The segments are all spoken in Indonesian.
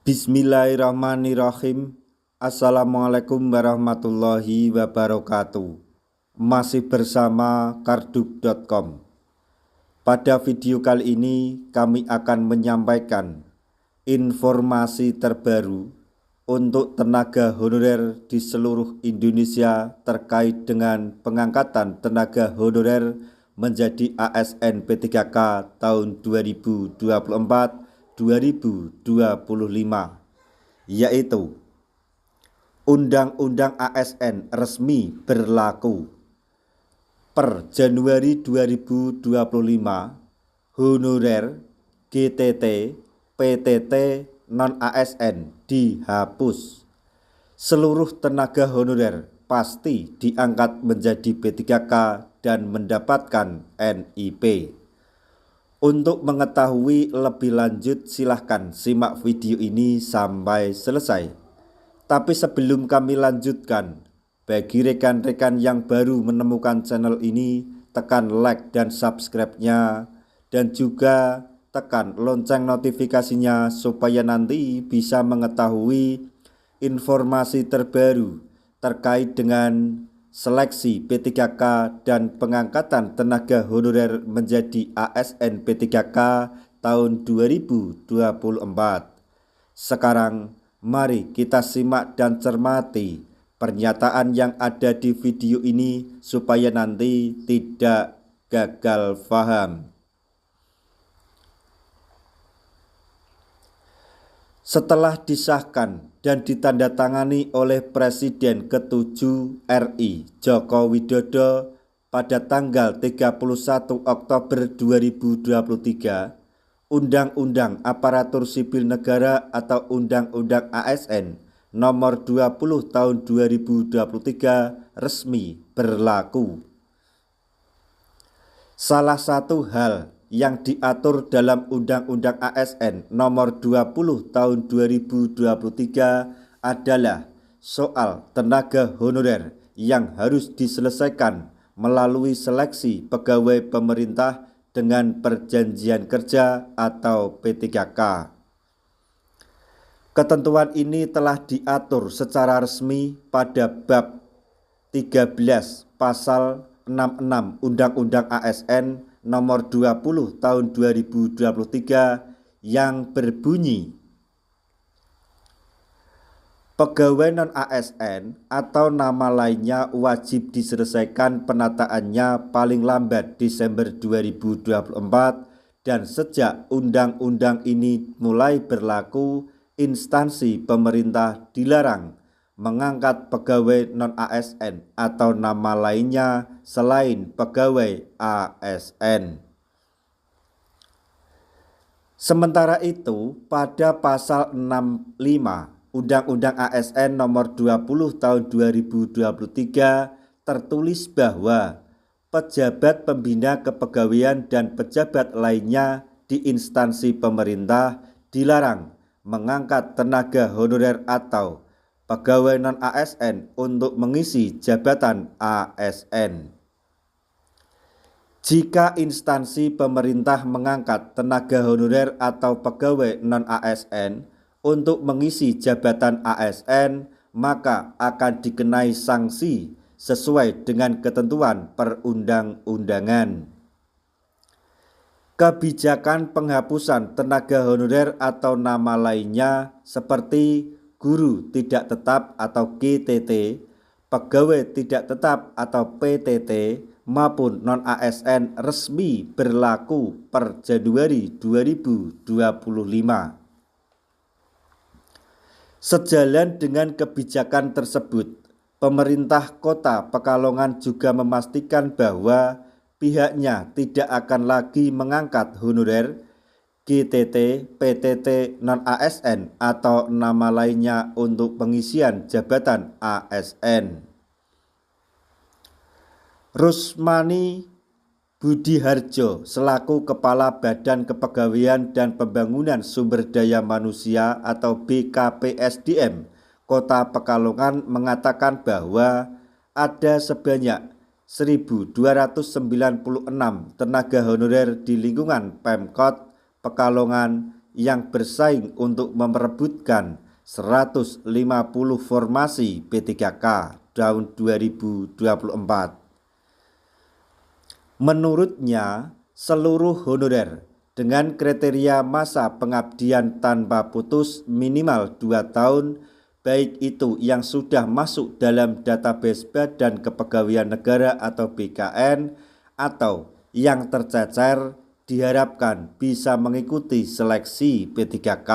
Bismillahirrahmanirrahim. Assalamualaikum warahmatullahi wabarakatuh. Masih bersama kardub.com. Pada video kali ini kami akan menyampaikan informasi terbaru untuk tenaga honorer di seluruh Indonesia terkait dengan pengangkatan tenaga honorer menjadi ASN P3K tahun 2024-2025, yaitu Undang-Undang ASN resmi berlaku per Januari 2025. Honorer, GTT, PTT, non-ASN dihapus. Seluruh tenaga honorer pasti diangkat menjadi P3K dan mendapatkan NIP. Untuk mengetahui lebih lanjut silahkan simak video ini sampai selesai. Tapi sebelum kami lanjutkan, bagi rekan-rekan yang baru menemukan channel ini, tekan like dan subscribe-nya, dan juga tekan lonceng notifikasinya supaya nanti bisa mengetahui informasi terbaru terkait dengan seleksi P3K dan pengangkatan tenaga honorer menjadi ASN P3K tahun 2024. Sekarang mari kita simak dan cermati pernyataan yang ada di video ini supaya nanti tidak gagal paham. Setelah disahkan dan ditandatangani oleh Presiden ke-7 RI Joko Widodo pada tanggal 31 Oktober 2023, Undang-Undang Aparatur Sipil Negara atau Undang-Undang ASN Nomor 20 Tahun 2023 resmi berlaku. Salah satu hal yang diatur dalam Undang-Undang ASN Nomor 20 Tahun 2023 adalah soal tenaga honorer yang harus diselesaikan melalui seleksi pegawai pemerintah dengan perjanjian kerja atau P3K. Ketentuan ini telah diatur secara resmi pada bab 13 pasal 66 Undang-Undang ASN Nomor 20 Tahun 2023 yang berbunyi, pegawai non-ASN atau nama lainnya wajib diselesaikan penataannya paling lambat Desember 2024, dan sejak undang-undang ini mulai berlaku, instansi pemerintah dilarang mengangkat pegawai non-ASN atau nama lainnya selain pegawai ASN. Sementara itu, pada pasal 65 Undang-Undang ASN Nomor 20 Tahun 2023 tertulis bahwa pejabat pembina kepegawaian dan pejabat lainnya di instansi pemerintah dilarang mengangkat tenaga honorer atau pegawai non-ASN untuk mengisi jabatan ASN. Jika instansi pemerintah mengangkat tenaga honorer atau pegawai non-ASN untuk mengisi jabatan ASN, maka akan dikenai sanksi sesuai dengan ketentuan perundang-undangan. Kebijakan penghapusan tenaga honorer atau nama lainnya seperti guru tidak tetap atau GTT, pegawai tidak tetap atau PTT, maupun non-ASN resmi berlaku per Januari 2025. Sejalan dengan kebijakan tersebut, pemerintah Kota Pekalongan juga memastikan bahwa pihaknya tidak akan lagi mengangkat honorer, GTT, PTT, non-ASN atau nama lainnya untuk pengisian jabatan ASN. Rusmani Budiharjo selaku Kepala Badan Kepegawaian dan Pembangunan Sumber Daya Manusia atau BKPSDM Kota Pekalongan mengatakan bahwa ada sebanyak 1.296 tenaga honorer di lingkungan Pemkot Pekalongan yang bersaing untuk memperebutkan 150 formasi P3K tahun 2024. Menurutnya, seluruh honorer dengan kriteria masa pengabdian tanpa putus minimal 2 tahun, baik itu yang sudah masuk dalam database Badan Kepegawaian Negara atau BKN atau yang tercecer, diharapkan bisa mengikuti seleksi P3K.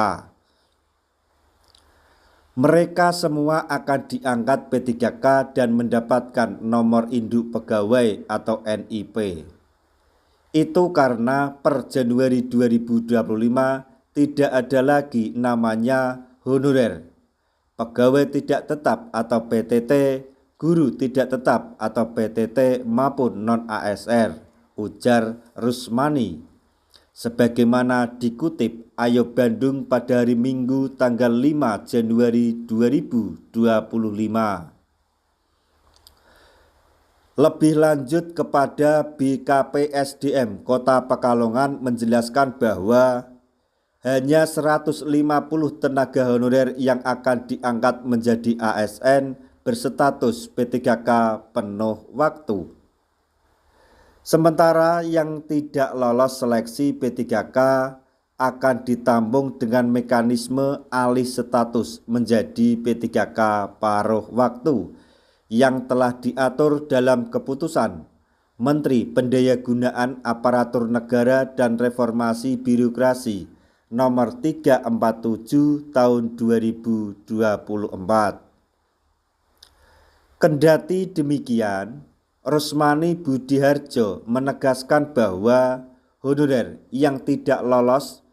Mereka semua akan diangkat P3K dan mendapatkan nomor induk pegawai atau NIP. Itu karena per Januari 2025 tidak ada lagi namanya honorer, pegawai tidak tetap atau PTT, guru tidak tetap atau PTT maupun non-ASR, ujar Rusmani. Sebagaimana dikutip Ayo Bandung pada hari Minggu tanggal 5 Januari 2025. Lebih lanjut kepada BKPSDM Kota Pekalongan menjelaskan bahwa hanya 150 tenaga honorer yang akan diangkat menjadi ASN berstatus P3K penuh waktu. Sementara yang tidak lolos seleksi P3K akan ditampung dengan mekanisme alih status menjadi P3K paruh waktu yang telah diatur dalam keputusan Menteri Pendayagunaan Aparatur Negara dan Reformasi Birokrasi nomor 347 tahun 2024. Kendati demikian, Rusmani Budiharjo menegaskan bahwa honorer yang tidak lolos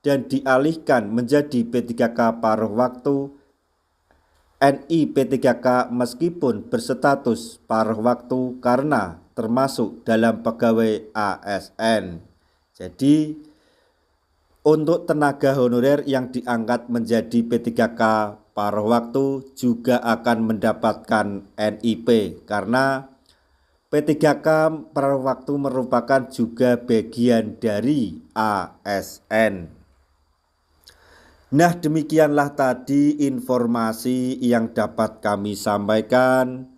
dan dialihkan menjadi P3K paruh waktu NI P3K meskipun berstatus paruh waktu karena termasuk dalam pegawai ASN. Jadi untuk tenaga honorer yang diangkat menjadi P3K paruh waktu juga akan mendapatkan NIP karena P3K paruh waktu merupakan juga bagian dari ASN. Nah, demikianlah tadi informasi yang dapat kami sampaikan.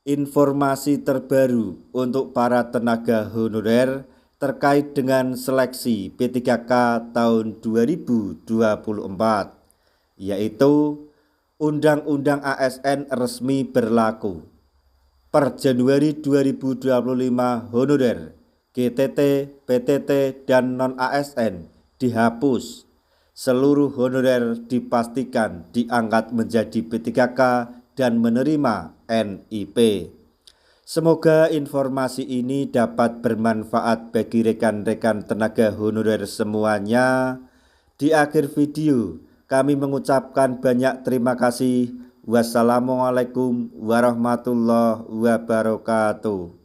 Informasi terbaru untuk para tenaga honorer terkait dengan seleksi P3K tahun 2024, yaitu Undang-Undang ASN resmi berlaku. Per Januari 2025 honorer, GTT, PTT, dan non-ASN dihapus. Seluruh honorer dipastikan diangkat menjadi P3K dan menerima NIP. Semoga informasi ini dapat bermanfaat bagi rekan-rekan tenaga honorer semuanya. Di akhir video, kami mengucapkan banyak terima kasih. Wassalamualaikum warahmatullahi wabarakatuh.